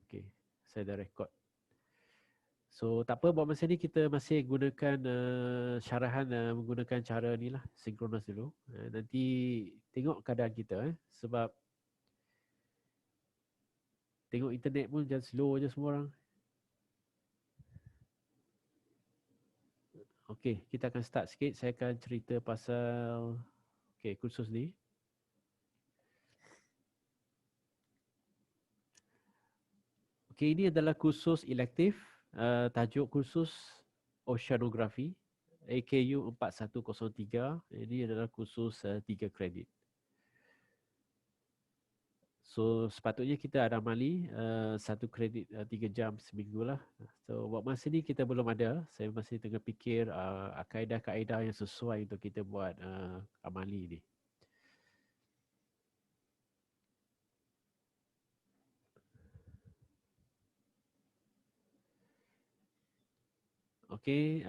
Okey, saya dah record. So tak apa, buat masa ni kita masih gunakan syarahan menggunakan cara ni lah, synchronous dulu. Nanti tengok keadaan kita sebab tengok internet pun jangan slow je semua orang. Okey, kita akan start sikit. Saya akan cerita pasal kursus ni. Okey, ini adalah kursus elektif. Tajuk kursus Oceanography AKU 4103. Ini adalah kursus 3 kredit. So sepatutnya kita ada amali 1 kredit 3 jam seminggu lah. So buat masa ni kita belum ada. Saya masih tengah fikir kaedah-kaedah yang sesuai untuk kita buat amali ni. Okey,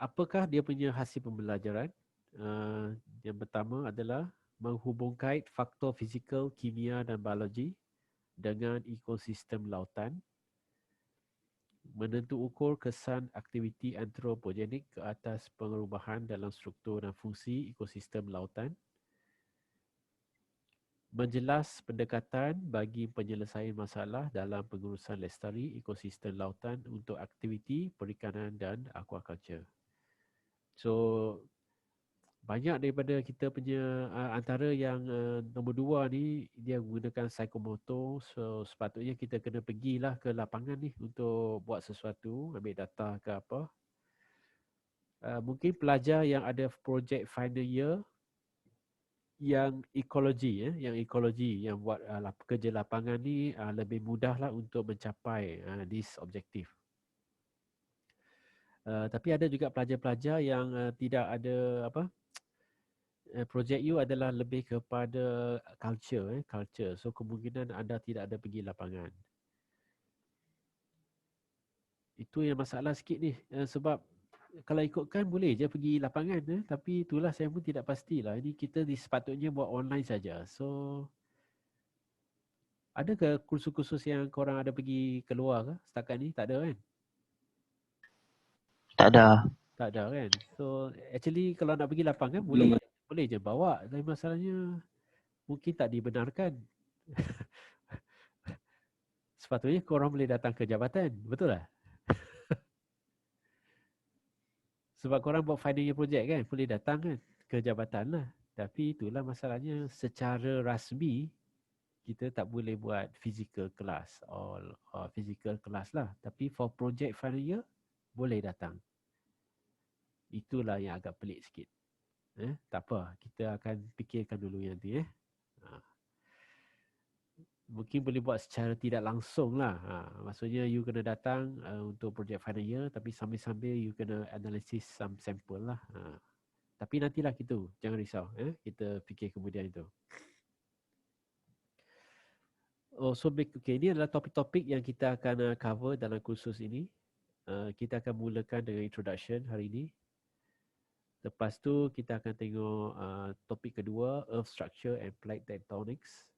apakah dia punya hasil pembelajaran? Yang pertama adalah menghubungkan faktor fizikal, kimia dan biologi dengan ekosistem lautan, menentu ukur kesan aktiviti antropogenik ke atas perubahan dalam struktur dan fungsi ekosistem lautan, menjelas pendekatan bagi penyelesaian masalah dalam pengurusan lestari ekosistem lautan untuk aktiviti perikanan dan aquaculture. So banyak daripada kita punya antara yang nombor 2 ni dia menggunakan psikomotor. So sepatutnya kita kena pergilah ke lapangan ni untuk buat sesuatu, ambil data ke apa. Mungkin pelajar yang ada projek final year yang ekologi yang buat kerja lapangan ni lebih mudahlah untuk mencapai this objektif. Tapi ada juga pelajar-pelajar yang tidak ada projek you adalah lebih kepada culture. So kemungkinan anda tidak ada pergi lapangan. Itu yang masalah sikit ni, sebab kalau ikutkan boleh je pergi lapangan, tapi itulah saya pun tidak pastilah. Ini kita sepatutnya buat online saja. So ada ke kursus-kursus yang korang ada pergi keluar ke setakat ni? Tak ada kan? Tak ada. Tak ada kan? So actually kalau nak pergi lapangan Belum. boleh je bawa. Tapi masalahnya mungkin tak dibenarkan. Sepatutnya korang boleh datang ke jabatan. Betul tak? Sebab korang buat final year project kan, boleh datang kan ke jabatan lah. Tapi itulah masalahnya, secara rasmi kita tak boleh buat physical class or physical class lah. Tapi for project final year boleh datang. Itulah yang agak pelik sikit. Tak apa, kita akan fikirkan dulu nanti. Mungkin boleh buat secara tidak langsung lah. Maksudnya you kena datang untuk project final year, tapi sambil-sambil you kena analisis some sample lah. Tapi nantilah kita, jangan risau. Kita fikir kemudian itu. Okay, ini adalah topik-topik yang kita akan cover dalam kursus ini. Kita akan mulakan dengan introduction hari ini. Lepas tu kita akan tengok topik kedua, Earth Structure and Plate Tectonics.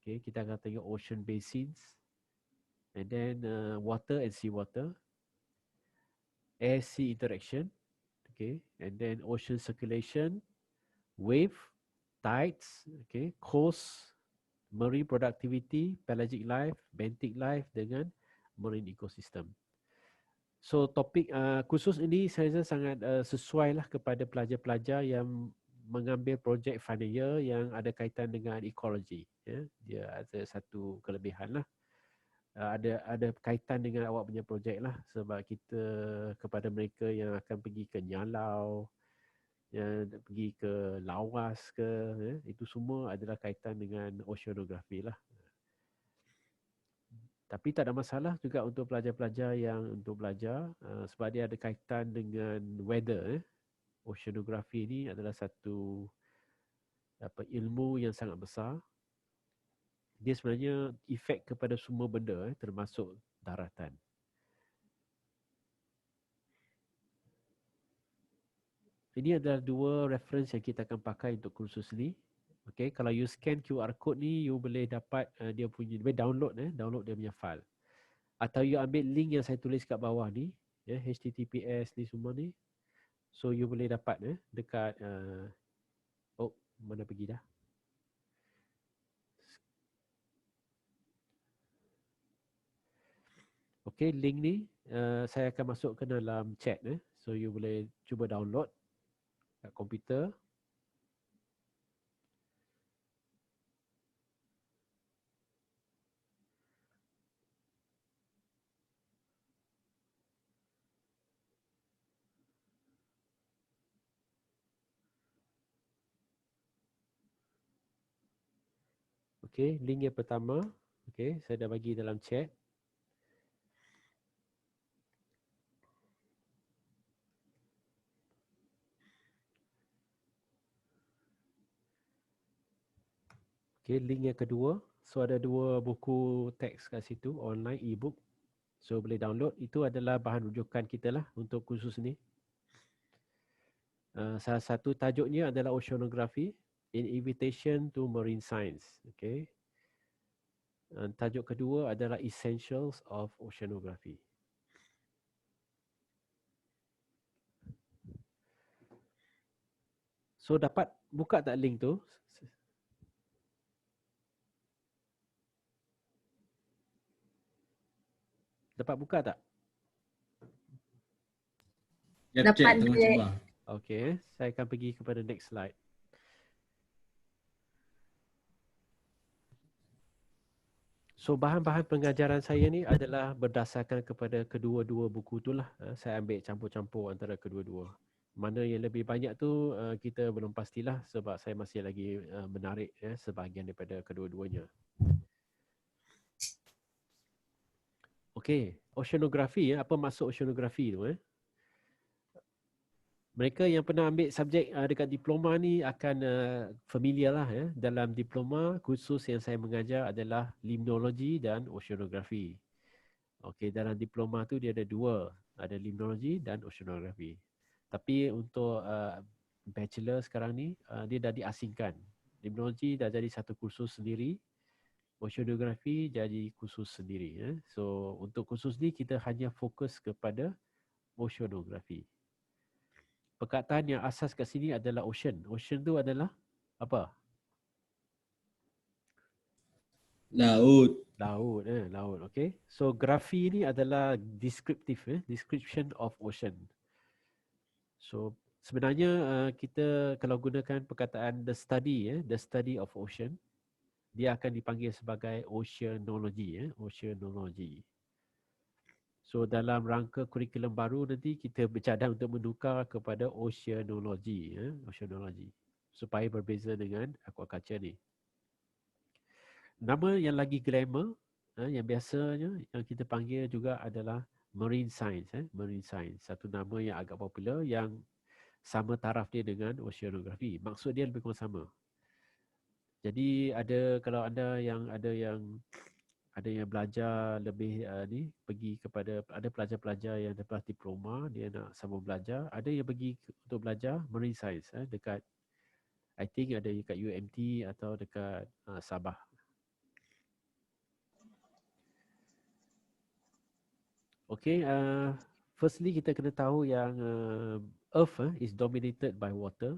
Okay, kita akan tengok Ocean Basins. And then water and seawater, air-sea interaction, okay, and then ocean circulation, wave, tides, okay, coast, marine productivity, pelagic life, benthic life dengan marine ecosystem. So topik khusus ini saya rasa sangat sesuai lah kepada pelajar-pelajar yang mengambil projek final year yang ada kaitan dengan ekologi. Dia ada satu kelebihan lah. Ada kaitan dengan awak punya projek lah, sebab kita kepada mereka yang akan pergi ke Nyalau, yang pergi ke Lawas ke, itu semua adalah kaitan dengan oceanography lah. Tapi tak ada masalah juga untuk pelajar-pelajar yang untuk belajar sebab dia ada kaitan dengan weather. Oceanography ini adalah satu ilmu yang sangat besar. Dia sebenarnya efek kepada semua benda termasuk daratan. Ini adalah dua reference yang kita akan pakai untuk kursus ini. Okay, kalau you scan QR code ni, you boleh dapat dia punya, boleh download dia punya file. Atau you ambil link yang saya tulis kat bawah ni, HTTPS ni semua ni. So you boleh dapat dekat, mana pergi dah? Okay, link ni saya akan masuk ke dalam chat. So you boleh cuba download kat komputer. Okay, link yang pertama. Okay, saya dah bagi dalam chat. Okay, link yang kedua. So ada 2 buku teks kat situ, online e-book. So boleh download. Itu adalah bahan rujukan kita lah untuk kursus ni. Salah satu tajuknya adalah Oceanography, An Invitation to Marine Science. Okay. Tajuk kedua adalah Essentials of Oceanography. So dapat buka tak link tu? Dapat buka tak? Dapat je. Okay, saya akan pergi kepada next slide. So bahan-bahan pengajaran saya ni adalah berdasarkan kepada kedua-dua buku tu lah. Saya ambil campur-campur antara kedua-dua. Mana yang lebih banyak tu kita belum pastilah sebab saya masih lagi menarik sebahagian daripada kedua-duanya. Okay, oceanography, apa maksud oceanography tu? Mereka yang pernah ambil subjek dekat diploma ni akan familiar lah. Dalam diploma, kursus yang saya mengajar adalah limnologi dan oceanography. Okay, dalam diploma tu dia ada 2. Ada limnologi dan oceanography. Tapi untuk bachelor sekarang ni, dia dah diasingkan. Limnologi dah jadi satu kursus sendiri. Oceanography jadi kursus sendiri. So, untuk kursus ni kita hanya fokus kepada oceanography. Perkataan yang asas kat sini adalah ocean. Ocean tu adalah apa? Laut. Laut. Okay. So graphy ni adalah descriptive, description of ocean. So sebenarnya kita kalau gunakan perkataan the study of ocean, dia akan dipanggil sebagai oceanology. Oceanology. So dalam rangka kurikulum baru nanti kita bercadang untuk menukar kepada oceanology. Oceanology. Supaya berbeza dengan aquaculture ni. Nama yang lagi glamour, yang biasanya yang kita panggil juga adalah marine science. Marine science. Satu nama yang agak popular yang sama taraf dia dengan oceanography. Maksud dia lebih kurang sama. Jadi kalau ada yang belajar lebih ni pergi kepada, ada pelajar-pelajar yang lepas diploma dia nak sama belajar, ada yang pergi untuk belajar marine science dekat, I think ada dekat UMT atau dekat Sabah. Okay, firstly kita kena tahu yang Earth is dominated by water.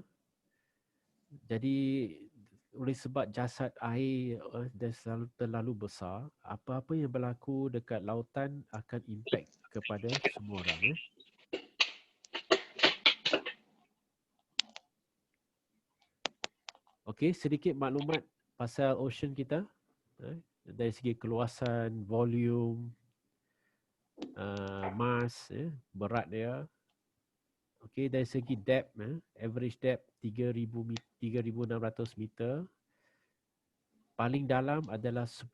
Jadi oleh sebab jasad air dah terlalu besar, apa-apa yang berlaku dekat lautan akan impact kepada semua orang. Okey, sedikit maklumat pasal ocean kita. Dari segi keluasan, volume, mass, berat dia. Okey, dari segi depth, average depth 3,600 meter. Paling dalam adalah 10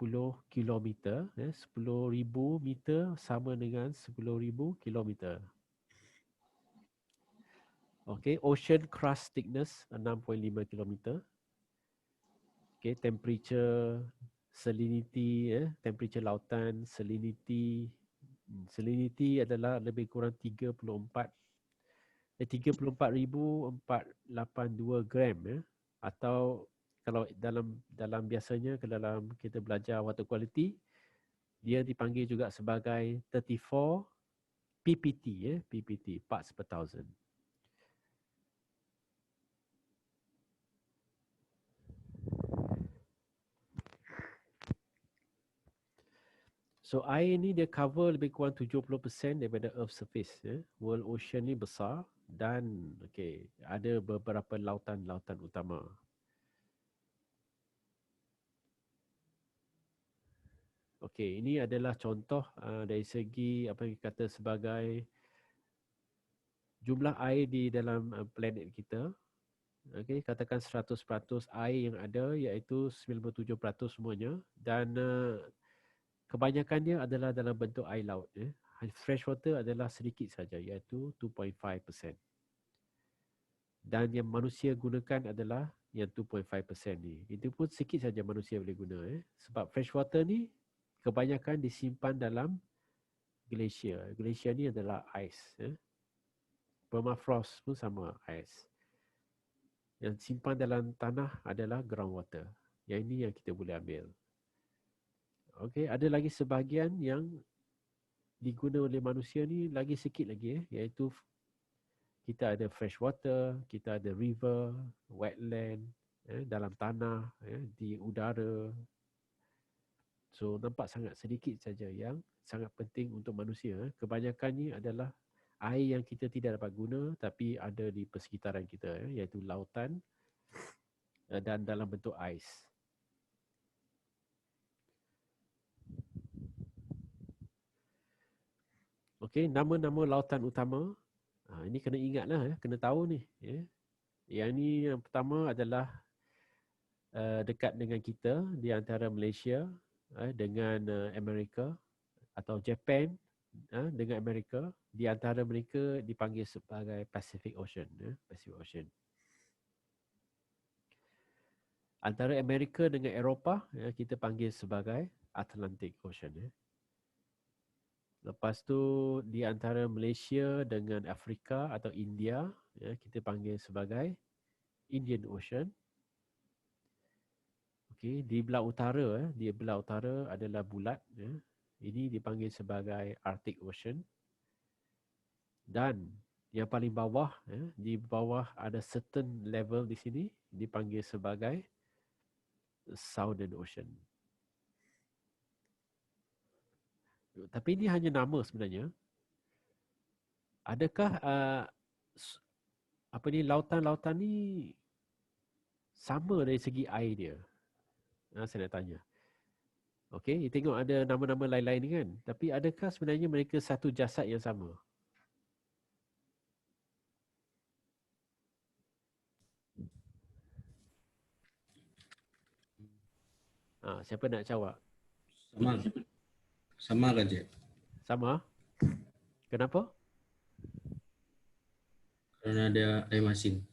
kilometer. 10,000 meter sama dengan 10,000 kilometer. Okay, ocean crust thickness 6.5 kilometer. Okay, temperature, salinity, temperature lautan, salinity. Salinity adalah lebih kurang 34,482 gram atau kalau dalam biasanya dalam kita belajar water quality, dia dipanggil juga sebagai 34 PPT, PPT, parts per thousand. So air ni dia cover lebih kurang 70% daripada earth surface. World ocean ni besar dan ada beberapa lautan-lautan utama. Okey, ini adalah contoh dari segi apa yang kata sebagai jumlah air di dalam planet kita. Okey, katakan 100% air yang ada iaitu 97% semuanya dan kebanyakan dia adalah dalam bentuk air laut. Fresh water adalah sedikit saja iaitu 2.5%. Dan yang manusia gunakan adalah yang 2.5% ni. Itu pun sikit saja manusia boleh guna. Sebab fresh water ni kebanyakan disimpan dalam glacier. Glacier ni adalah ais. Permafrost pun sama ais. Yang simpan dalam tanah adalah groundwater. Yang ini yang kita boleh ambil. Okey, ada lagi sebahagian yang diguna oleh manusia ni lagi sikit lagi iaitu kita ada fresh water, kita ada river, wetland, dalam tanah, di udara. So nampak sangat sedikit saja yang sangat penting untuk manusia. Kebanyakannya adalah air yang kita tidak dapat guna tapi ada di persekitaran kita iaitu lautan dan dalam bentuk ais. Okey, nama-nama lautan utama. Ini kena ingatlah, kena tahu ni. Yang ni yang pertama adalah dekat dengan kita di antara Malaysia dengan Amerika atau Japan dengan Amerika. Di antara mereka dipanggil sebagai Pacific Ocean. Pacific Ocean. Antara Amerika dengan Eropah kita panggil sebagai Atlantic Ocean. Lepas tu di antara Malaysia dengan Afrika atau India kita panggil sebagai Indian Ocean. Okey, di belah utara adalah bulat. Ini dipanggil sebagai Arctic Ocean. Dan yang paling bawah, di bawah ada certain level di sini dipanggil sebagai Southern Ocean. Tapi ini hanya nama sebenarnya. Adakah lautan-lautan ni sama dari segi air dia? Saya nak tanya. Okey, tengok ada nama-nama lain-lain ni kan. Tapi adakah sebenarnya mereka satu jasad yang sama? Siapa nak jawab? Sama. Sama kan, Cik? Sama? Kenapa? Kerana ada air masin.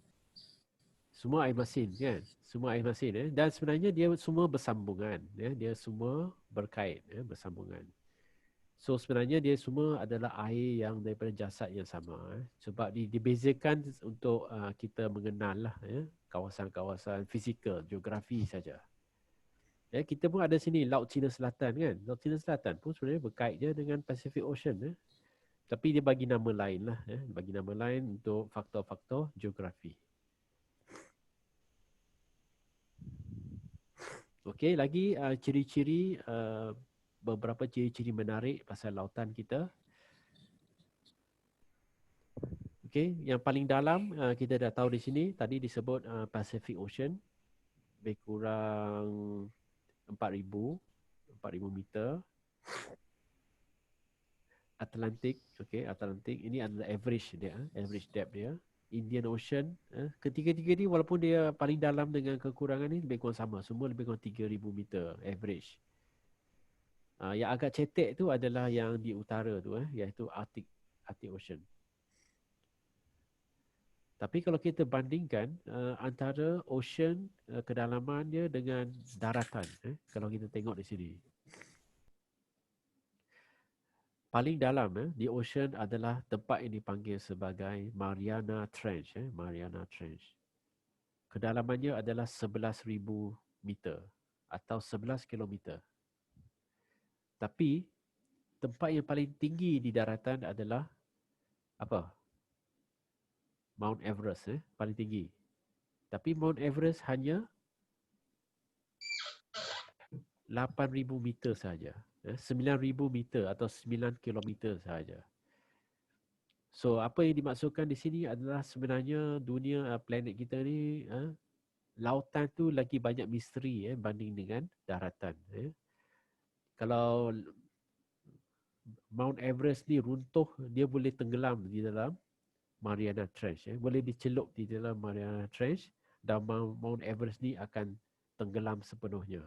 Semua air masin kan? Semua air masin. Dan sebenarnya dia semua bersambungan. Dia semua berkait, bersambungan. So sebenarnya dia semua adalah air yang daripada jasad yang sama. Sebab dibezakan untuk kita mengenal lah, kawasan-kawasan fizikal, geografi saja. Kita pun ada sini Laut Cina Selatan kan. Laut Cina Selatan pun sebenarnya berkait je dengan Pacific Ocean. Tapi dia bagi nama lain lah. Bagi nama lain untuk faktor-faktor geografi. Okey, lagi ciri-ciri, beberapa ciri-ciri menarik pasal lautan kita. Okey, yang paling dalam kita dah tahu di sini, tadi disebut Pacific Ocean. Lebih kurang 4,000 meter. Atlantic, Atlantic ini adalah average dia, average depth dia. Indian Ocean, ketiga-tiga ni walaupun dia paling dalam dengan kekurangan ni lebih kurang sama, semua lebih kurang 3,000 meter average. Yang agak cetek tu adalah yang di utara tu, iaitu Arctic Ocean. Tapi kalau kita bandingkan antara ocean kedalaman dia dengan daratan, kalau kita tengok di sini. Paling dalam di ocean adalah tempat yang dipanggil sebagai Mariana Trench. Mariana Trench. Kedalamannya adalah 11,000 meter atau 11 kilometer. Tapi tempat yang paling tinggi di daratan adalah apa? Mount Everest, paling tinggi. Tapi Mount Everest hanya 8,000 meter sahaja. 9,000 meter atau 9 kilometer sahaja. So, apa yang dimaksudkan di sini adalah sebenarnya dunia, planet kita ni, lautan tu lagi banyak misteri banding dengan daratan. Kalau Mount Everest ni runtuh, dia boleh tenggelam di dalam Mariana Trench. Boleh dicelup di dalam Mariana Trench dan Mount Everest ni akan tenggelam sepenuhnya.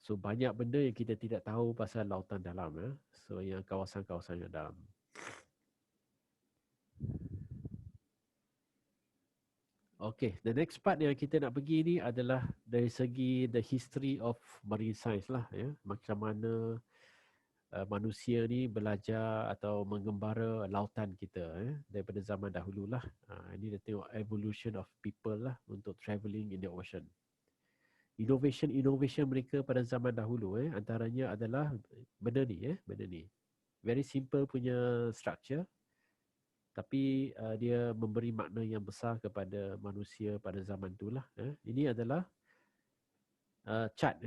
So banyak benda yang kita tidak tahu pasal lautan dalam. So yang kawasan-kawasan yang dalam. Okay, the next part yang kita nak pergi ni adalah dari segi the history of marine science lah. Macam mana manusia ni belajar atau mengembara lautan kita daripada zaman dahulu lah. Ini dia tengok evolution of people lah untuk travelling in the ocean. Innovation mereka pada zaman dahulu antaranya adalah benda ni. Very simple punya structure, tapi dia memberi makna yang besar kepada manusia pada zaman itulah. Ini adalah chart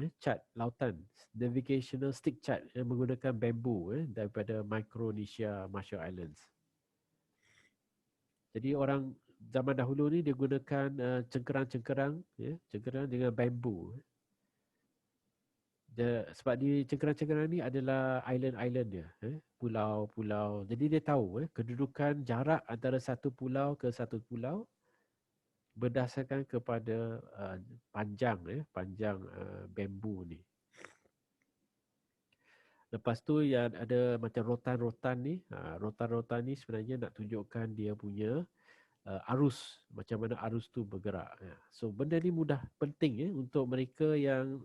lautan, navigational stick chart yang menggunakan bambu daripada Micronesia, Marshall Islands. Jadi orang zaman dahulu ni dia gunakan cengkerang dengan bambu. Sebab di cengkerang-cengkerang ni adalah island-island dia, pulau-pulau. Jadi dia tahu kedudukan jarak antara satu pulau ke satu pulau berdasarkan kepada panjang bambu ni. Lepas tu yang ada macam rotan-rotan ni, rotan-rotan ni sebenarnya nak tunjukkan dia punya arus, macam mana arus tu bergerak. So benda ni mudah, penting untuk mereka yang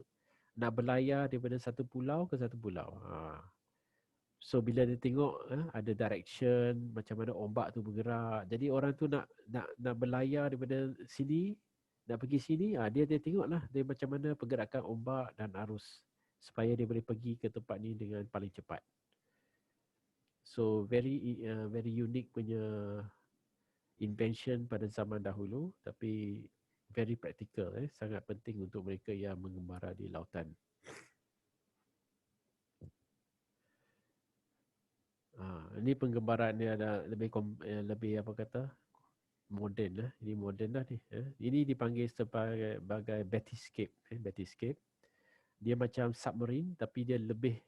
nak berlayar daripada satu pulau ke satu pulau. So bila dia tengok ada direction, macam mana ombak tu bergerak. Jadi orang tu nak berlayar daripada sini, nak pergi sini, dia tengoklah dia macam mana pergerakan ombak dan arus supaya dia boleh pergi ke tempat ni dengan paling cepat. So very unique punya invention pada zaman dahulu, tapi very practical, sangat penting untuk mereka yang mengembara di lautan. Ini penggambaran dia ada lebih apa kata moden lah. Ini moden lah ni. Ini dipanggil sebagai Battlescape. Battlescape. Dia macam submarine tapi dia lebih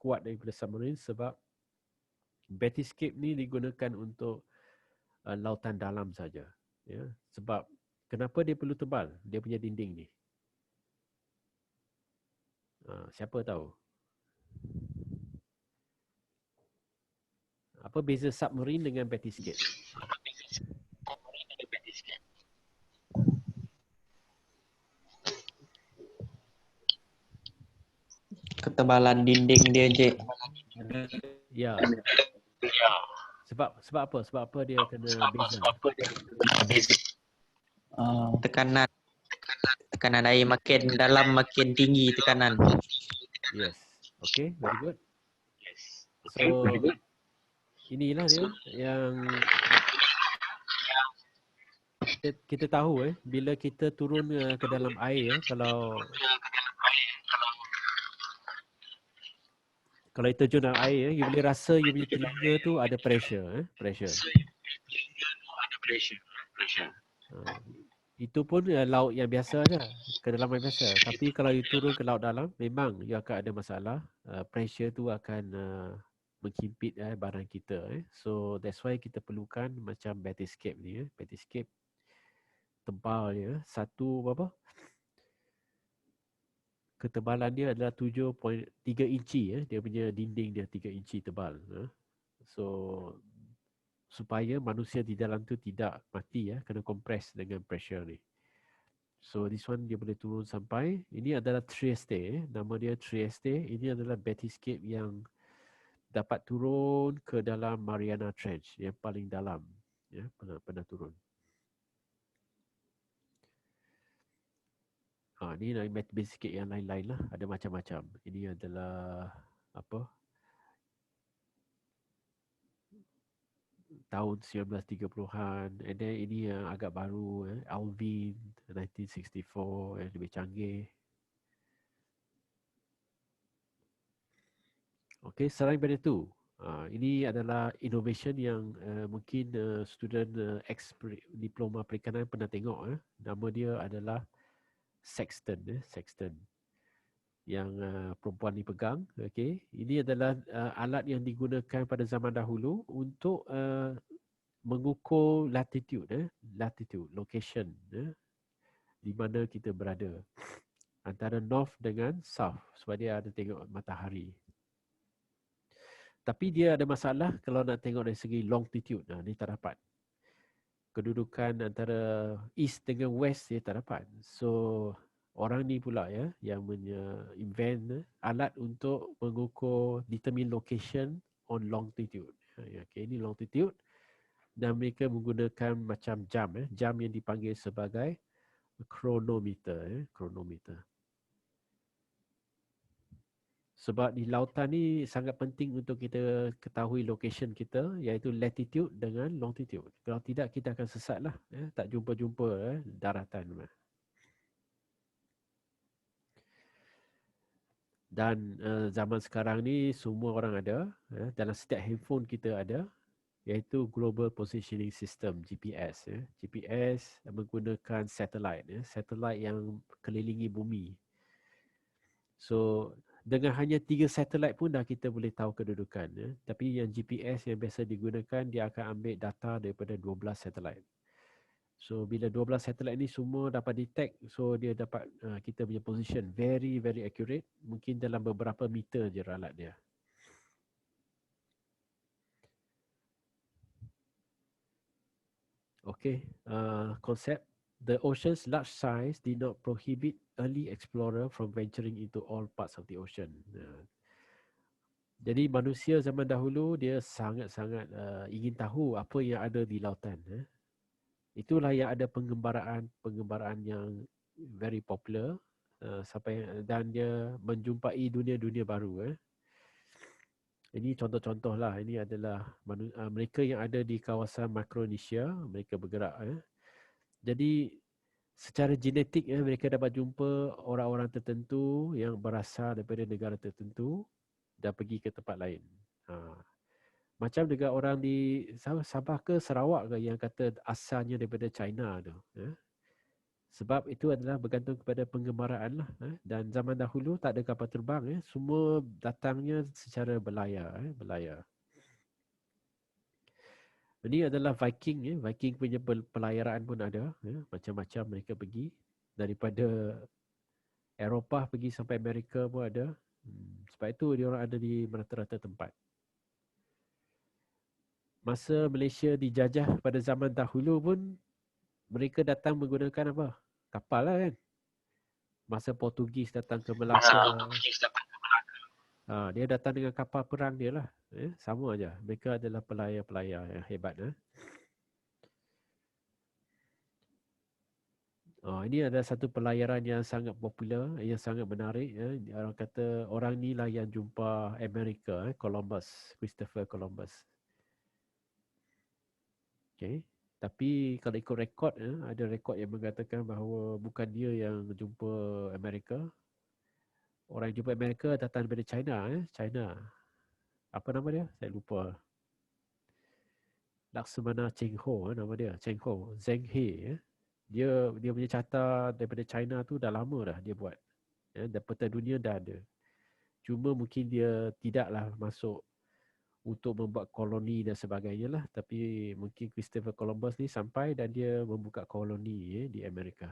kuat daripada submarine sebab Battlescape ni digunakan untuk lautan dalam saja. Sebab kenapa dia perlu tebal? Dia punya dinding ni. Siapa tahu? Apa beza submarine dengan Battlescape? Ketebalan dinding dia, Encik. Ya. Sebab apa? Sebab apa dia kena beza? Tekanan air makin dalam makin tinggi tekanan. Yes. Okay, very good. So inilah dia yang kita tahu bila kita turun ke dalam air kalau kita terjun dalam air you boleh rasa you punya telinga tu ada pressure. Itu pun laut yang biasa aja, kedalaman biasa. Tapi kalau you turun ke laut dalam, memang you akan ada masalah. Pressure tu akan menghimpit badan kita. So that's why kita perlukan macam Battlescape ni. Battlescape tebal dia, ketebalan dia adalah 7.3 inci. Dia punya dinding dia 3 inci tebal. So supaya manusia di dalam tu tidak mati kena kompres dengan pressure ni. So this one dia boleh turun sampai, ini adalah Trieste, nama dia Trieste. Ini adalah Battlescape yang dapat turun ke dalam Mariana Trench yang paling dalam. Ya, pernah turun. Ni basic sikit yang lain-lain lah. Ada macam-macam. Ini adalah apa? Tahun 1930-an. And then ini yang agak baru. Alvin 1964 yang lebih canggih. Okey, selain daripada itu, ini adalah innovation yang mungkin student diploma perikanan pernah tengok. Nama dia adalah sextant. Sextant yang perempuan ni pegang. Okey, ini adalah alat yang digunakan pada zaman dahulu untuk mengukur latitude, location di mana kita berada antara north dengan south, sebab dia ada tengok matahari. Tapi dia ada masalah kalau nak tengok dari segi longitude. Ni tak dapat. Kedudukan antara east dengan west dia tak dapat. So orang ni pula ya yang invent alat untuk mengukur determine location on longitude. Okay, ini longitude dan mereka menggunakan macam jam jam yang dipanggil sebagai chronometer. Sebab di lautan ni sangat penting untuk kita ketahui location kita, iaitu latitude dengan longitude. Kalau tidak kita akan sesat lah. Tak jumpa-jumpa daratan. Dan zaman sekarang ni semua orang ada. Dalam setiap handphone kita ada. Iaitu Global Positioning System, GPS. GPS menggunakan satellite. Satellite yang kelilingi bumi. So dengan hanya 3 satelit pun dah kita boleh tahu kedudukan. Tapi yang GPS yang biasa digunakan, dia akan ambil data daripada 12 satelit. So bila 12 satelit ni semua dapat detect, so dia dapat kita punya position very very accurate. Mungkin dalam beberapa meter je ralat dia. Okay, konsep. The ocean's large size did not prohibit early explorer from venturing into all parts of the ocean. Jadi manusia zaman dahulu dia sangat-sangat ingin tahu apa yang ada di lautan. Itulah yang ada penggembaraan yang very popular sampai dan dia menjumpai dunia-dunia baru. Ini contoh-contoh lah. Ini adalah mereka yang ada di kawasan Micronesia, mereka bergerak. Jadi secara genetik mereka dapat jumpa orang-orang tertentu yang berasal daripada negara tertentu dan pergi ke tempat lain. Macam juga orang di Sabah ke Sarawak ke yang kata asalnya daripada China tu. Sebab itu adalah bergantung kepada penggembaraan lah. Dan zaman dahulu tak ada kapal terbang. Semua datangnya secara berlayar. Ini adalah Viking. Viking punya pelayaran pun ada. Macam-macam mereka pergi. Daripada Eropah pergi sampai Amerika pun ada. Sebab itu dia orang ada di rata-rata tempat. Masa Malaysia dijajah pada zaman dahulu pun, mereka datang menggunakan apa? Kapal lah kan. Masa Portugis datang ke Melaka. Dia datang dengan kapal perang dia lah. Sama aja. Mereka adalah pelayar-pelayar yang hebat. Ini adalah satu pelayaran yang sangat popular, yang sangat menarik. Orang kata orang ni lah yang jumpa Amerika, Columbus, Christopher Columbus. Okay. Tapi kalau ikut rekod, ada rekod yang mengatakan bahawa bukan dia yang jumpa Amerika. Orang yang jumpa Amerika datang daripada China. China. Apa nama dia? Saya lupa. Laksamana Cheng Ho nama dia. Cheng Ho. Zheng He. Dia punya carta daripada China tu dah lama dah dia buat. Dan peta dunia dah ada. Cuma mungkin dia tidaklah masuk untuk membuat koloni dan sebagainya lah. Tapi mungkin Christopher Columbus ni sampai dan dia membuka koloni di Amerika.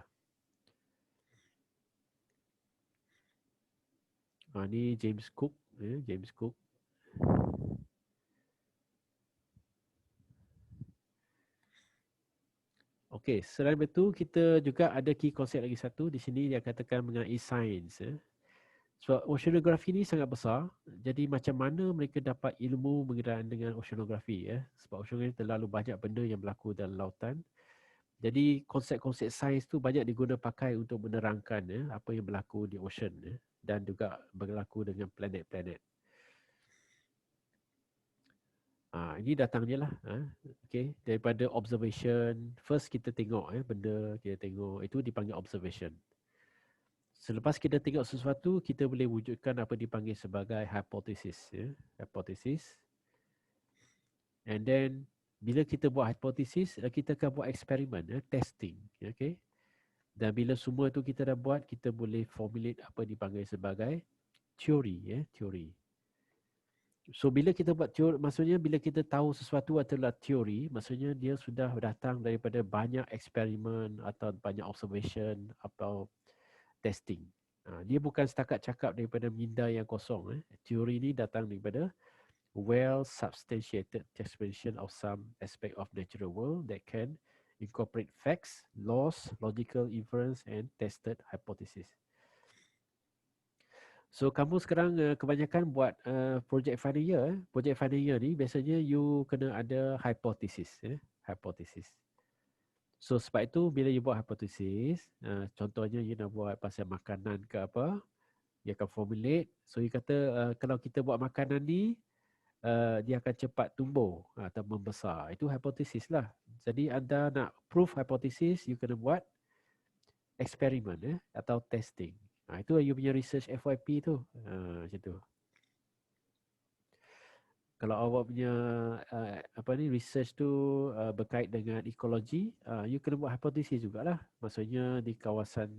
Ni James Cook. James Cook. Okey, selain itu kita juga ada key konsep lagi satu. Di sini dia katakan mengenai sains. Sebab oceanografi ni sangat besar. Jadi macam mana mereka dapat ilmu berkenaan dengan oceanografi ya. Sebab oceanografi terlalu banyak benda yang berlaku dalam lautan. Jadi konsep-konsep sains tu banyak diguna pakai untuk menerangkan ya, apa yang berlaku di ocean ya, dan juga berlaku dengan planet-planet. Ini datangnya lah. Okay. Daripada observation. First kita tengok benda, kita tengok. Itu dipanggil observation. Selepas kita tengok sesuatu, kita boleh wujudkan apa dipanggil sebagai hypothesis. Ya. Hypothesis. And then, bila kita buat hypothesis, kita akan buat eksperimen, testing. Okay. Dan bila semua itu kita dah buat, kita boleh formulate apa dipanggil sebagai teori. Teori. So bila kita buat teori, maksudnya bila kita tahu sesuatu adalah teori, maksudnya dia sudah datang daripada banyak eksperimen atau banyak observation atau testing. Dia bukan setakat cakap daripada minda yang kosong. Teori ni datang daripada well substantiated explanation of some aspect of natural world that can incorporate facts, laws, logical inference and tested hypothesis. So kamu sekarang kebanyakan buat project final year. Project final year ni biasanya you kena ada hypothesis. Hypothesis. So sebab itu bila you buat hypothesis, contohnya you nak buat pasal makanan ke apa, you akan formulate. So you kata kalau kita buat makanan ni, dia akan cepat tumbuh atau membesar. Itu hypothesis lah. Jadi anda nak proof hypothesis, you kena buat eksperimen atau testing. Itu you punya research FYP tu. Macam tu. Kalau awak punya research tu berkait dengan ekologi, you kena buat hipotesis jugalah. Maksudnya di kawasan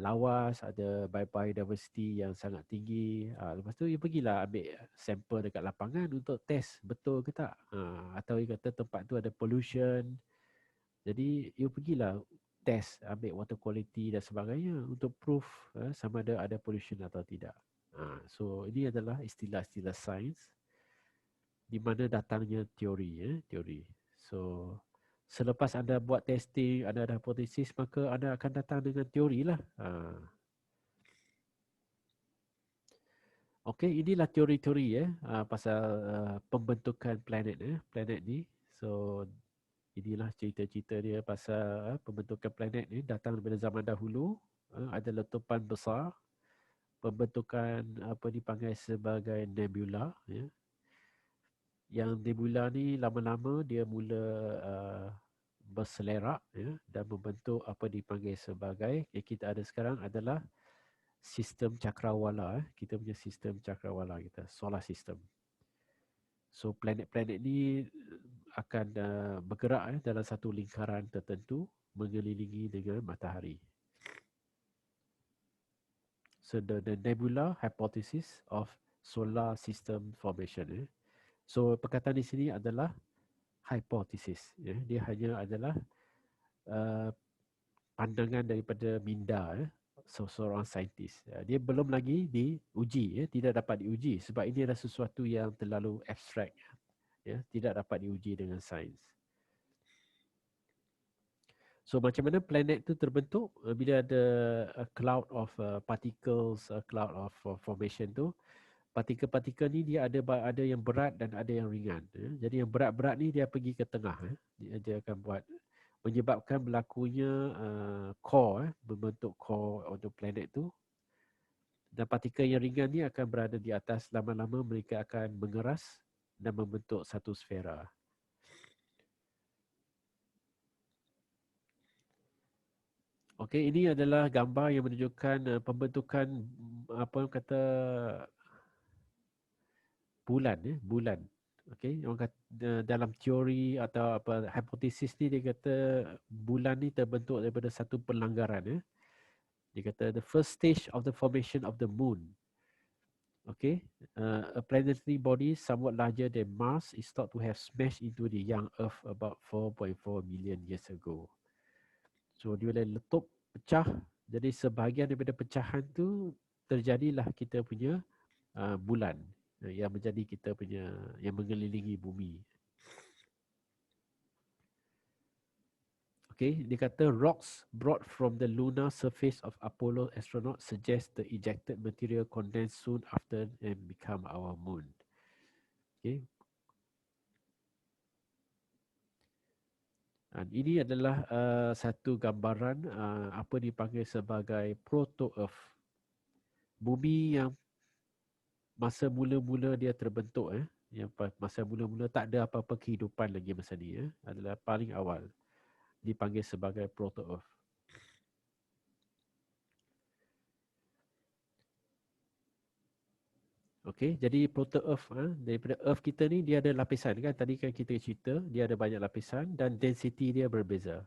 lawas ada biodiversity yang sangat tinggi. Lepas tu you pergilah ambil sampel dekat lapangan untuk test betul ke tak. Atau you kata tempat tu ada pollution. Jadi you pergilah test, ambil water quality dan sebagainya untuk proof sama ada pollution atau tidak. So ini adalah istilah-istilah sains di mana datangnya teori. Teori. So selepas anda buat testing, anda ada hipotesis, maka anda akan datang dengan teori lah. Okey, inilah teori-teori pasal pembentukan planet planet ni. So inilah cerita-cerita dia pasal pembentukan planet ni datang daripada zaman dahulu. Ada letupan besar, pembentukan apa dipanggil sebagai nebula. Yang nebula ni lama-lama dia mula berselerak dan membentuk apa dipanggil sebagai yang kita ada sekarang adalah sistem cakrawala. Kita punya sistem cakrawala kita, solar system. So planet-planet ni akan bergerak dalam satu lingkaran tertentu mengelilingi dengan matahari. So the nebula hypothesis of solar system formation. So perkataan di sini adalah hypothesis. Dia hanya adalah pandangan daripada minda seorang saintis. Dia belum lagi diuji, tidak dapat diuji sebab ini adalah sesuatu yang terlalu abstrak. Tidak dapat diuji dengan sains. So macam mana planet tu terbentuk bila ada a cloud of particles, a cloud of formation tu. Partikel-partikel ni dia ada yang berat dan ada yang ringan. Jadi yang berat-berat ni dia pergi ke tengah. Dia akan buat menyebabkan berlakunya core, membentuk core untuk planet tu. Dan partikel yang ringan ni akan berada di atas, lama-lama mereka akan mengeras dan membentuk satu sfera. Okey, ini adalah gambar yang menunjukkan pembentukan apa kata bulan. Bulan. Okey, orang kata dalam teori atau apa hipotesis ni dia kata bulan ni terbentuk daripada satu pelanggaran. Dia kata the first stage of the formation of the moon. Okay, a planetary body somewhat larger than Mars is thought to have smashed into the young Earth about 4.4 million years ago. So dia boleh letup, pecah. Jadi sebahagian daripada pecahan tu terjadilah kita punya bulan yang menjadi kita punya yang mengelilingi bumi. Okay, dia kata rocks brought from the lunar surface of Apollo astronaut suggest the ejected material condensed soon after and become our moon. Okay. Dan ini adalah satu gambaran apa dipanggil sebagai proto-Earth. Bumi yang masa mula-mula dia terbentuk, yang masa mula-mula tak ada apa-apa kehidupan lagi masa ni, adalah paling awal. Dipanggil sebagai proto-Earth. Okey, jadi proto-Earth, daripada Earth kita ni dia ada lapisan kan. Tadi kan kita cerita dia ada banyak lapisan dan density dia berbeza.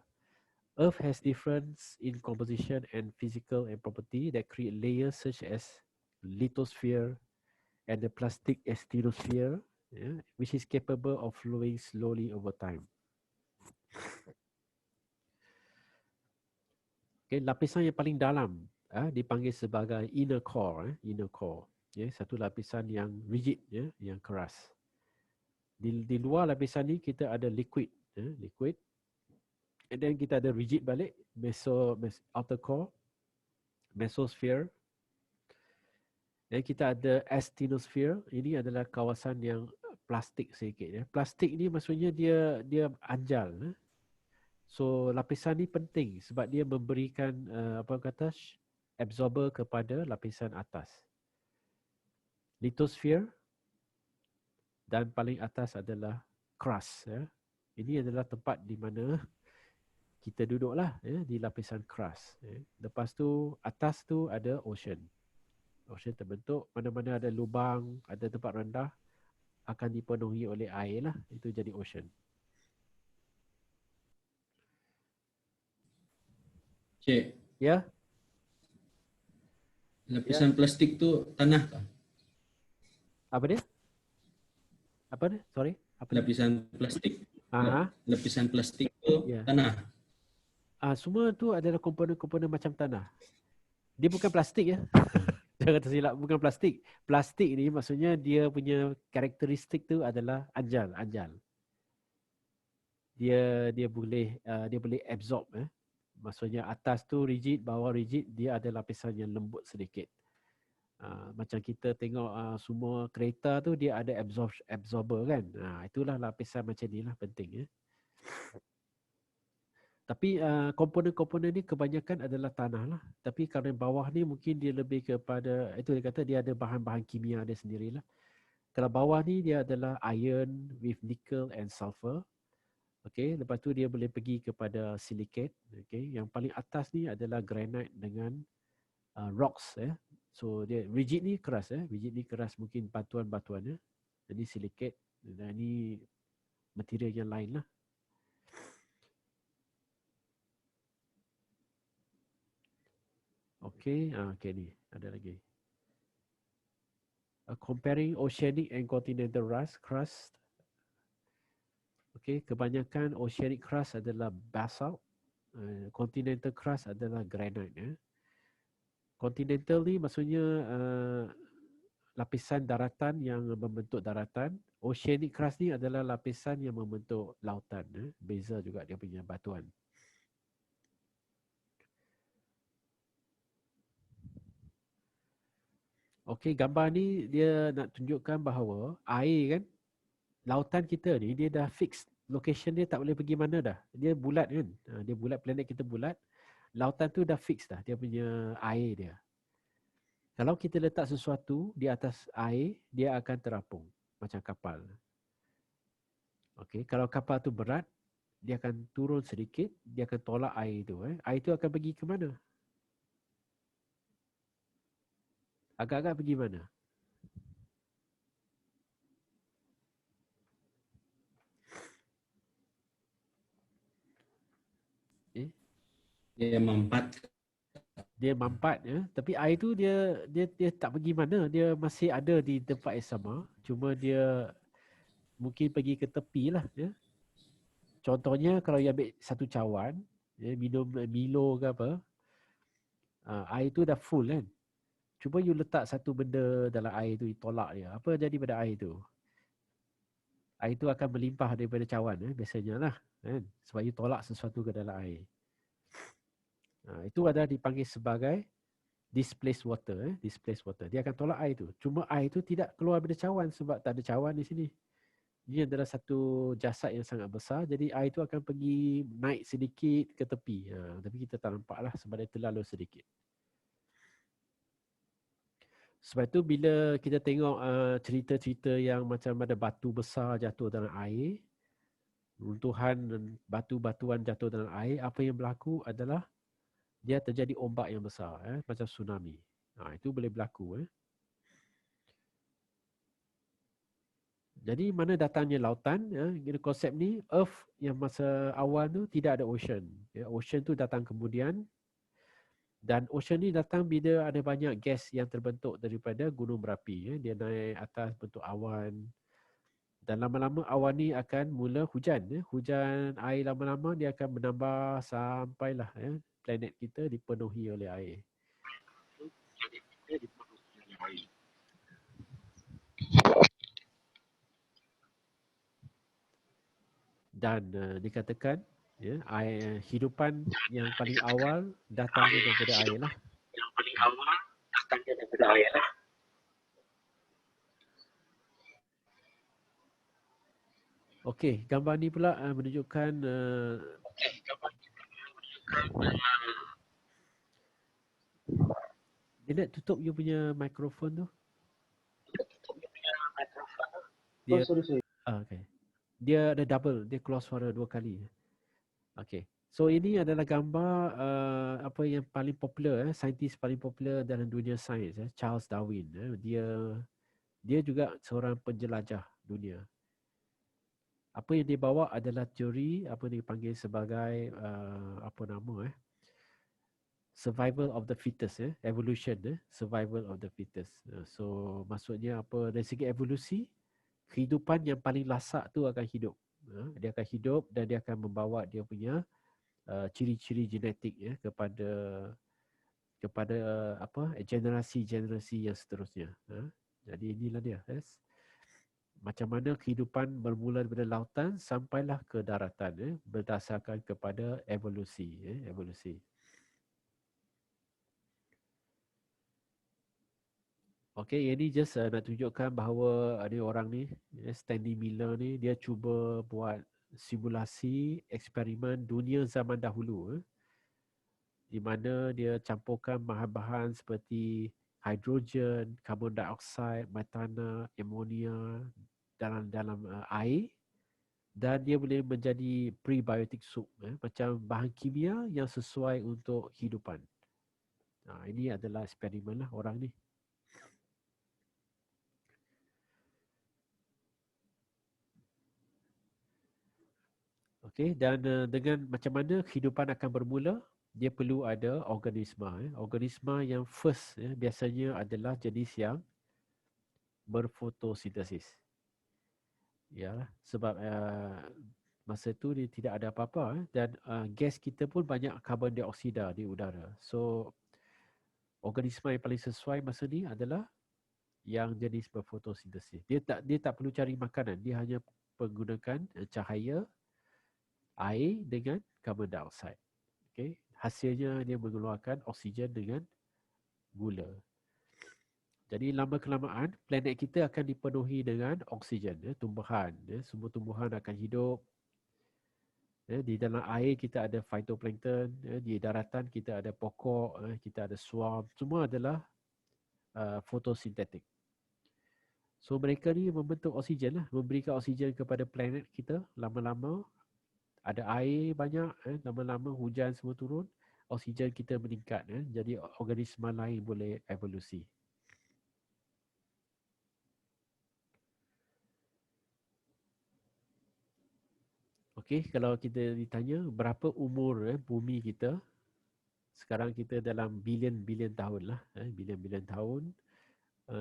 Earth has difference in composition and physical and property that create layers such as lithosphere and the plastic asthenosphere, which is capable of flowing slowly over time. Okay, lapisan yang paling dalam dipanggil sebagai inner core, inner core. Satu lapisan yang rigid, yang keras. Di luar lapisan ni kita ada liquid, liquid. And then kita ada rigid balik, outer core, mesosphere. Dan kita ada asthenosphere. Ini adalah kawasan yang plastik sedikit. Plastik ni maksudnya dia anjal. So lapisan ni penting sebab dia memberikan absorber kepada lapisan atas. Lithosphere dan paling atas adalah crust. Ini adalah tempat di mana kita duduklah, di lapisan crust. Lepas tu atas tu ada ocean. Ocean terbentuk, mana-mana ada lubang, ada tempat rendah akan dipenuhi oleh air lah. Itu jadi ocean. Cik, Ya? lapisan plastik tu tanah kah? Apa dia? Apa dia? Sorry. Apa dia? Lapisan plastik. Aha. Lapisan plastik tu Ya. tanah. Semua tu adalah komponen-komponen macam tanah. Dia bukan plastik, ya. Jangan tersilap, bukan plastik. Plastik ni maksudnya dia punya karakteristik tu adalah anjal. Dia boleh absorb. Maksudnya atas tu rigid, bawah rigid, dia ada lapisan yang lembut sedikit. Macam kita tengok semua kereta tu dia ada absorber kan. Itulah lapisan macam ni lah penting. Tapi komponen-komponen ni kebanyakan adalah tanah lah. Tapi kalau yang bawah ni mungkin dia lebih kepada, itu dia kata dia ada bahan-bahan kimia dia sendirilah. Kalau bawah ni dia adalah iron with nickel and sulfur. Okay, lepas tu dia boleh pergi kepada silicate. Okay, yang paling atas ni adalah granite dengan rocks. So dia rigid ni keras. Rigid ni keras mungkin batuan-batuan. Jadi silicate dan ni material yang lain lah. Okay, okay ni ada lagi. Comparing oceanic and continental crust. Okay, kebanyakan oceanic crust adalah basalt. Continental crust adalah granite. Continental ni maksudnya lapisan daratan yang membentuk daratan. Oceanic crust ni adalah lapisan yang membentuk lautan. Beza juga dia punya batuan. Okey, gambar ni dia nak tunjukkan bahawa air kan, lautan kita ni dia dah fix. Location dia tak boleh pergi mana dah. Dia bulat kan. Dia bulat, planet kita bulat. Lautan tu dah fix dah, dia punya air dia. Kalau kita letak sesuatu di atas air, dia akan terapung. Macam kapal. Okey, kalau kapal tu berat, dia akan turun sedikit, dia akan tolak air tu. Air tu akan pergi ke mana? Agak-agak pergi mana? Dia mampat. Dia mampat, tapi air tu dia tak pergi mana, dia masih ada di tempat yang sama, cuma dia mungkin pergi ke tepi lah. Contohnya kalau you ambil satu cawan, minum Milo ke apa, air tu dah full kan. Cuba you letak satu benda dalam air tu, tolak dia. Apa jadi pada air tu? air itu akan melimpah daripada cawan biasanya lah kan, sebab you tolak sesuatu ke dalam air. Itu ada dipanggil sebagai displaced water. Displaced water, dia akan tolak air itu. Cuma air itu tidak keluar dari cawan sebab tak ada cawan di sini. Ini adalah satu jasad yang sangat besar, jadi air itu akan pergi naik sedikit ke tepi. Tapi kita tak nampak lah sebab dia terlalu sedikit. Sebab itu bila kita tengok cerita-cerita yang macam ada batu besar jatuh dalam air, runtuhan dan batu-batuan jatuh dalam air, apa yang berlaku adalah dia terjadi ombak yang besar, macam tsunami. Itu boleh berlaku. Jadi mana datangnya lautan, konsep ni, Earth yang masa awal tu tidak ada ocean. Ocean tu datang kemudian, dan ocean ni datang bila ada banyak gas yang terbentuk daripada gunung berapi. Dia naik atas bentuk awan. Dan lama-lama awan ni akan mula hujan. Hujan air lama-lama dia akan menambah sampailah planet kita dipenuhi oleh air. Dan dikatakan air, hidupan yang paling awal datangnya daripada air lah. Yang paling awal datangnya daripada air lah. Okey, gambar ni pula menunjukkan Dia tutup you punya mikrofon tu. Dia, sorry. okay. Dia ada double, dia keluar suara 2 kali. Okay. So ini adalah gambar apa yang paling popular, saintis paling popular dalam dunia sains, Charles Darwin. Dia juga seorang penjelajah dunia. Apa yang dia bawa adalah teori apa yang dipanggil sebagai survival of the fittest, evolution, survival of the fittest. So maksudnya apa, dari segi evolusi, kehidupan yang paling lasak tu akan hidup. Dia akan hidup dan dia akan membawa dia punya ciri-ciri genetik kepada generasi-generasi yang seterusnya. Jadi inilah dia. Macam mana kehidupan bermula daripada lautan sampailah ke daratan, berdasarkan kepada evolusi. Evolusi. Okay, ini just nak tunjukkan bahawa ada orang ni, Stanley Miller ni, dia cuba buat simulasi eksperimen dunia zaman dahulu, di mana dia campurkan bahan-bahan seperti hidrogen, carbon dioxide, metana, amonia dalam air, dan dia boleh menjadi prebiotic soup, macam bahan kimia yang sesuai untuk hidupan. Ini adalah eksperimen lah orang ni. Okey, dan dengan macam mana kehidupan akan bermula, dia perlu ada organisma. Organisma yang first biasanya adalah jenis yang berfotosintesis. Ya, sebab masa tu dia tidak ada apa-apa dan gas kita pun banyak karbon dioksida di udara. So organisma yang paling sesuai masa ni adalah yang jenis berfotosintesis. Dia tak perlu cari makanan, dia hanya menggunakan cahaya air dengan karbon dioksida. Okay. Hasilnya dia mengeluarkan oksigen dengan gula. Jadi lama kelamaan planet kita akan dipenuhi dengan oksigen, tumbuhan. Semua tumbuhan akan hidup. Di dalam air kita ada phytoplankton, di daratan kita ada pokok, kita ada swarm. Semua adalah fotosintetik. So mereka ni membentuk oksigen lah, memberikan oksigen kepada planet kita. Lama-lama ada air banyak, lama-lama hujan semua turun, oksigen kita meningkat, jadi organisma lain boleh evolusi. Okey, kalau kita ditanya berapa umur bumi kita, sekarang kita dalam bilion-bilion tahun lah, bilion-bilion tahun.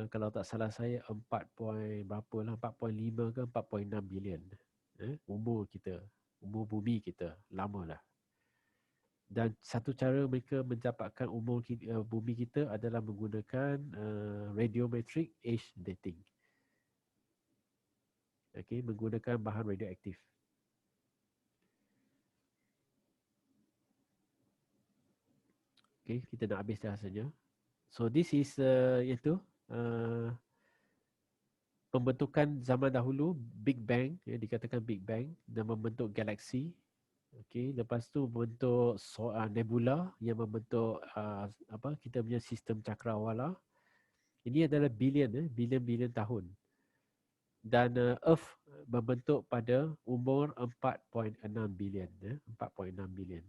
Kalau tak salah saya 4.5 ke 4.6 bilion umur kita, umur bumi kita, lama lah. Dan satu cara mereka mendapatkan umur bumi kita adalah menggunakan radiometric age dating. Okay, menggunakan bahan radioaktif. Okay, kita nak habis dah rasanya. So this is iaitu pembentukan zaman dahulu, Big Bang, dikatakan Big Bang, dan membentuk galaksi. Okay, lepas tu membentuk nebula yang membentuk kita punya sistem cakrawala. Ini adalah bilion tahun. Dan Earth membentuk pada umur 4.6 bilion. 4.6 bilion.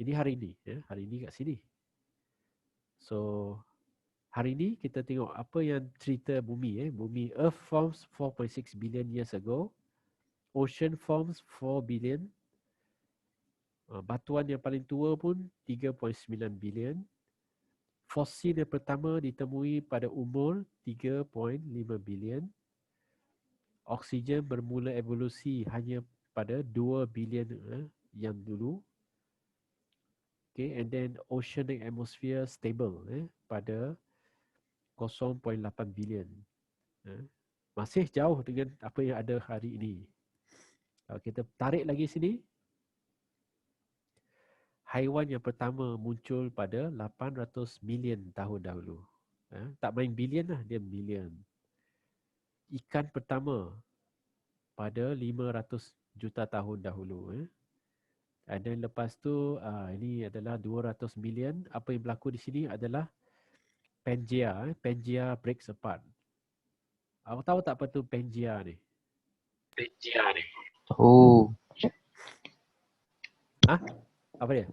Ini hari ini. Hari ini kat sini. So, hari ini kita tengok apa yang cerita bumi. Bumi, Earth forms 4.6 billion years ago. Ocean forms 4 billion. Batuan yang paling tua pun 3.9 billion. Fosil yang pertama ditemui pada umur 3.5 billion. Oksigen bermula evolusi hanya pada 2 bilion yang dulu. Okay, and then oceanic atmosphere stable pada 0.8 bilion. Masih jauh dengan apa yang ada hari ini. Kalau kita tarik lagi sini, haiwan yang pertama muncul pada 800 million tahun dahulu. Tak main bilion lah, dia million. Ikan pertama pada 500 juta tahun dahulu. Dan lepas tu, ini adalah 200 million. Apa yang berlaku di sini adalah Pangea. Pangea breaks apart. Awak tahu tak apa tu Pangea ni? Oh, Apa dia?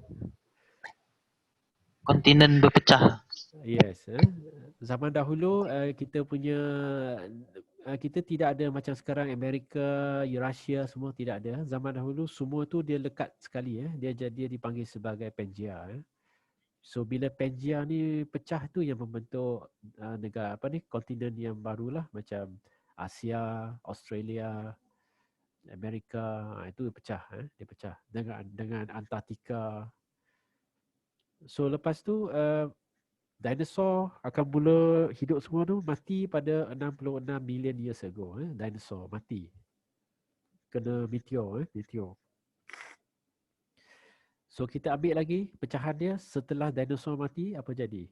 kontinen berpecah. Yes. Zaman dahulu kita punya kita tidak ada macam sekarang Amerika, Eurasia semua tidak ada. Zaman dahulu semua tu dia lekat sekali Dia dipanggil sebagai Pangea. So bila Pangea ni pecah tu yang membentuk negara kontinen yang barulah macam Asia, Australia, Amerika, itu pecah dia pecah dengan Antartika. So lepas tu dinosaur akan mula hidup semua tu mati pada 66 million years ago. Dinosaur mati. Kena meteor. So kita ambil lagi pecahan dia setelah dinosaur mati, apa jadi?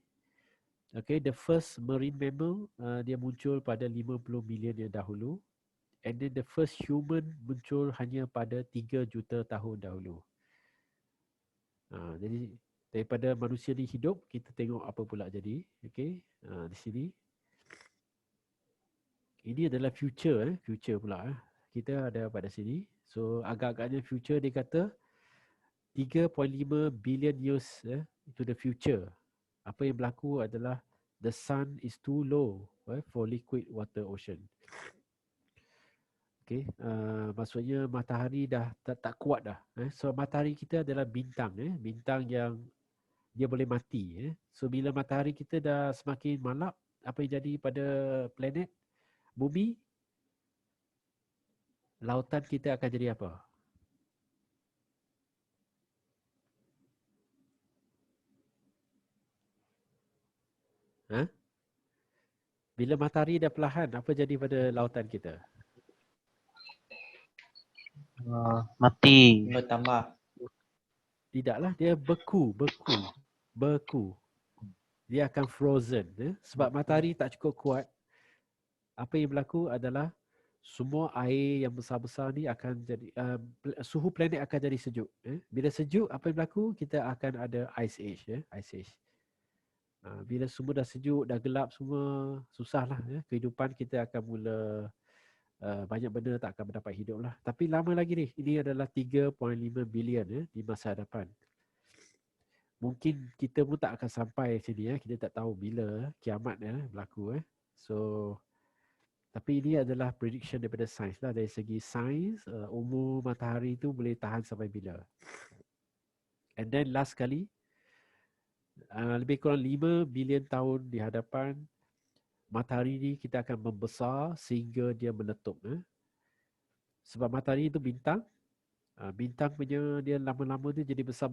Okay, the first marine mammal dia muncul pada 50 million yang dahulu. And then the first human muncul hanya pada 3 juta tahun dahulu. Jadi daripada manusia ni hidup, kita tengok apa pula jadi. Okay, di sini. Ini adalah future pula. Kita ada pada sini. So agak-agaknya future dia kata 3.5 billion years to the future. Apa yang berlaku adalah the sun is too low for liquid water ocean. Okay, maksudnya matahari dah tak kuat dah. So matahari kita adalah bintang, bintang yang dia boleh mati. So bila matahari kita dah semakin malap, apa yang jadi pada planet bumi? Lautan kita akan jadi apa? Bila matahari dah perlahan, apa jadi pada lautan kita? Mati. Bertambah. Tidaklah, dia beku. Dia akan frozen. Sebab matahari tak cukup kuat. Apa yang berlaku adalah semua air yang besar-besar ni akan jadi, suhu planet akan jadi sejuk. Bila sejuk, apa yang berlaku? Kita akan ada ice age. Ice age. Bila semua dah sejuk, dah gelap semua, susahlah. Kehidupan kita akan mula banyak benda tak akan mendapat hidup lah. Tapi lama lagi ni. Ini adalah 3.5 bilion di masa hadapan. Mungkin kita pun tak akan sampai sini. Kita tak tahu bila kiamat berlaku. So, tapi ini adalah prediction daripada sains lah. Dari segi sains, umur matahari tu boleh tahan sampai bila. And then last kali, lebih kurang 5 bilion tahun di hadapan, matahari ni kita akan membesar sehingga dia meletup. Sebab matahari itu bintang. Bintang punya dia lama-lama dia jadi besar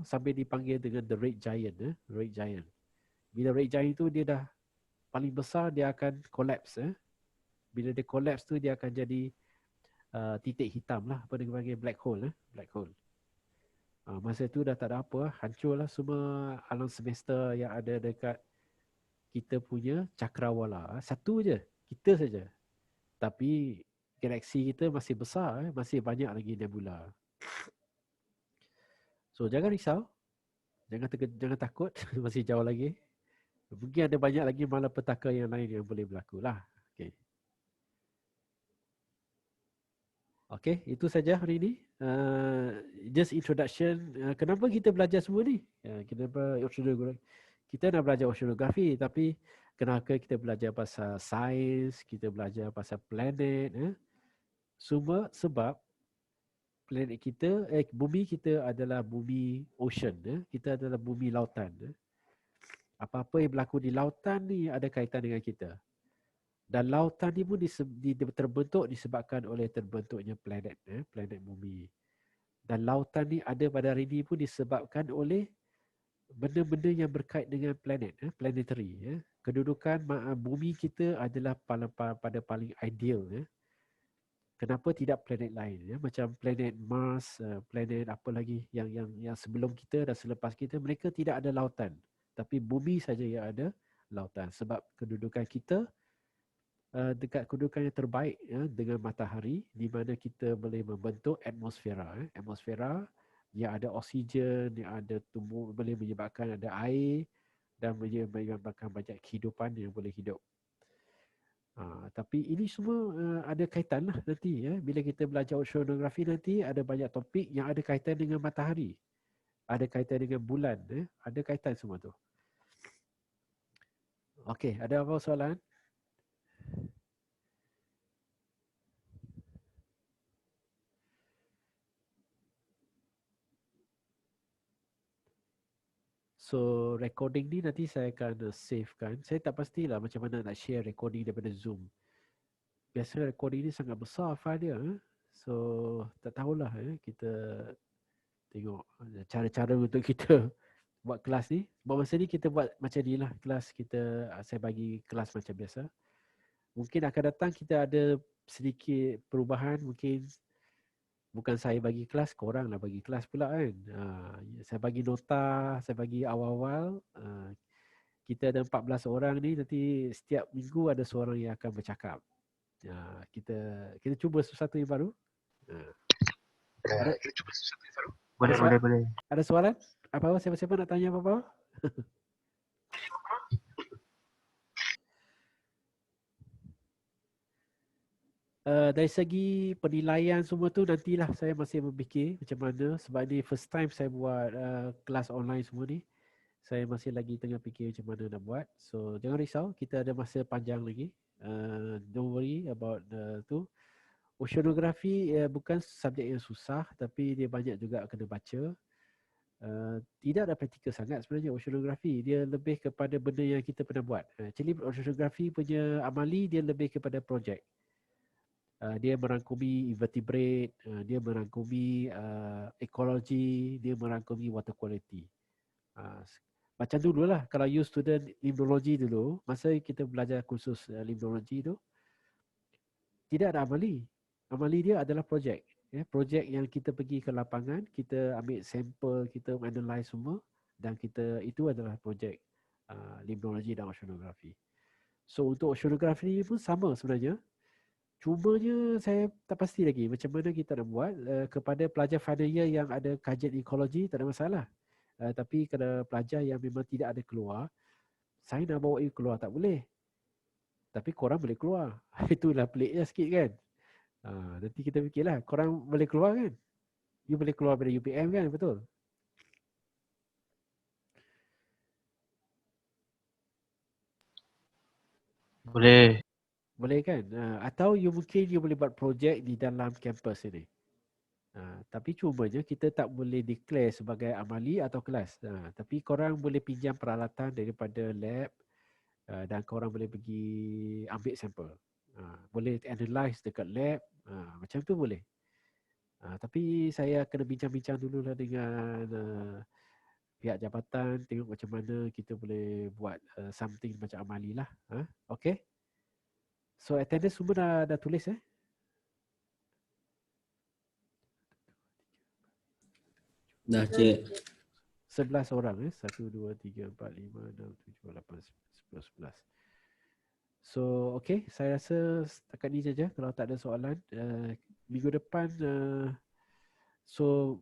sampai dipanggil dengan the red giant. Red giant. Bila red giant itu dia dah paling besar, dia akan collapse. Bila dia collapse tu dia akan jadi titik hitam lah, apa dia panggil black hole. Black hole. Masa tu dah tak ada apa, hancur lah semua alam semesta yang ada dekat kita punya cakrawala. Satu je, kita saja. Tapi galaksi kita masih besar, masih banyak lagi nebula. So jangan risau, jangan takut, masih jauh lagi. Mungkin ada banyak lagi malapetaka yang lain yang boleh berlaku lah. Okay, itu saja hari ini. Just introduction. Kenapa kita belajar semua ni? Kenapa oceanografi? Kita nak belajar oceanografi, tapi kenapa kita belajar pasal sains, kita belajar pasal planet? Semua sebab planet kita, bumi kita adalah bumi ocean. Kita adalah bumi lautan. Apa-apa yang berlaku di lautan ni ada kaitan dengan kita. Dan lautan ni pun terbentuk disebabkan oleh terbentuknya planet, planet bumi. Dan lautan ni ada pada hari ini pun disebabkan oleh benda-benda yang berkait dengan planet, planetary. Kedudukan bumi kita adalah pada paling ideal. Kenapa tidak planet lain? Macam planet Mars, planet apa lagi yang sebelum kita dan selepas kita, mereka tidak ada lautan. Tapi bumi saja yang ada lautan. Sebab kedudukan kita dekat kedudukan yang terbaik dengan matahari, di mana kita boleh membentuk atmosfera. Atmosfera yang ada oksigen, yang ada tumbuh, boleh menyebabkan ada air dan menyebabkan banyak kehidupan yang boleh hidup. Tapi ini semua ada kaitan lah nanti. Bila kita belajar oceanografi nanti, ada banyak topik yang ada kaitan dengan matahari. Ada kaitan dengan bulan. Ada kaitan semua tu. Okey, ada apa soalan? So recording ni nanti saya akan save kan. Saya tak pastilah macam mana nak share recording daripada Zoom. Biasa recording ni sangat besar file dia. So tak tahulah kita tengok cara-cara untuk kita buat kelas ni. Sebab masa ni kita buat macam ni lah kelas kita. Saya bagi kelas macam biasa. Mungkin akan datang kita ada sedikit perubahan. Mungkin bukan saya bagi kelas, korang lah bagi kelas pula kan. Saya bagi nota, saya bagi awal-awal. Kita ada 14 orang ni, nanti setiap minggu ada seorang yang akan bercakap. Kita cuba sesuatu yang baru. Boleh. Ada soalan? Apa-apa, siapa-siapa nak tanya apa-apa? Dari segi penilaian semua tu nantilah saya masih berfikir macam mana, sebab ni first time saya buat kelas online semua ni. Saya masih lagi tengah fikir macam mana nak buat. So jangan risau, kita ada masa panjang lagi. Don't worry about tu. Oceanografi bukan subjek yang susah, tapi dia banyak juga kena baca. Tidak ada praktikal sangat sebenarnya oceanografi. Dia lebih kepada benda yang kita pernah buat. Actually oceanografi punya amali dia lebih kepada projek. Dia merangkumi invertebrate, dia merangkumi ekologi, dia merangkumi water quality. Macam dululah, kalau you student limnologi dulu, masa kita belajar kursus limnologi tu, tidak ada amali. Amali dia adalah projek. Projek yang kita pergi ke lapangan, kita ambil sampel, kita analyse semua, dan itu adalah projek limnologi dan oceanografi. So untuk oceanografi pun sama sebenarnya. Cumanya saya tak pasti lagi macam mana kita nak buat. Kepada pelajar final year yang ada kajian ekologi tak ada masalah. Tapi kalau pelajar yang memang tidak ada keluar, saya nak bawa you keluar tak boleh. Tapi korang boleh keluar. Itulah peliknya sikit kan. Nanti kita fikirlah, korang boleh keluar kan? You boleh keluar dari UPM kan, betul? Boleh. Boleh kan? Atau you mungkin you boleh buat projek di dalam kampus ini. Tapi cumanya kita tak boleh declare sebagai amali atau kelas. Tapi korang boleh pinjam peralatan daripada lab dan korang boleh pergi ambil sampel. Boleh analyse dekat lab. Macam tu boleh. Tapi saya kena bincang-bincang dululah dengan pihak jabatan, tengok macam mana kita boleh buat something macam amali lah. Okay? So attendance semua dah tulis Dah cik. 11 orang 1, 2, 3, 4, 5, 6, 7, 8, 10, 11. So okay, saya rasa setakat ni saja. Kalau tak ada soalan, minggu depan so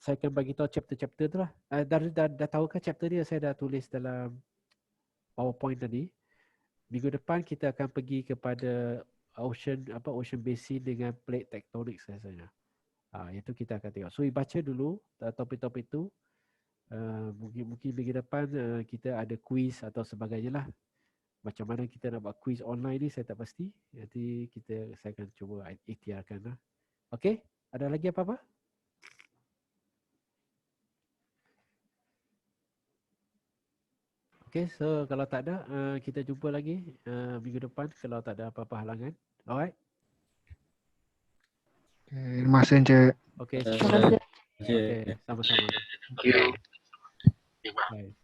saya akan bagi tahu chapter-chapter tu lah. Dah tahukah chapter dia saya dah tulis dalam PowerPoint tadi. Minggu depan kita akan pergi kepada ocean basin dengan plate tectonics rasanya. Itu kita akan tengok. So baca dulu topik-topik tu. Mungkin minggu depan kita ada quiz atau sebagainya lah. Macam mana kita nak buat quiz online ni saya tak pasti. Nanti saya akan cuba ikhtiarkan lah. Okay? Ada lagi apa-apa? Okay, so kalau tak ada, kita jumpa lagi minggu depan kalau tak ada apa-apa halangan. Alright? Terima kasih Encik. Okay, Terima kasih. okay, sama-sama. Thank you. Bye.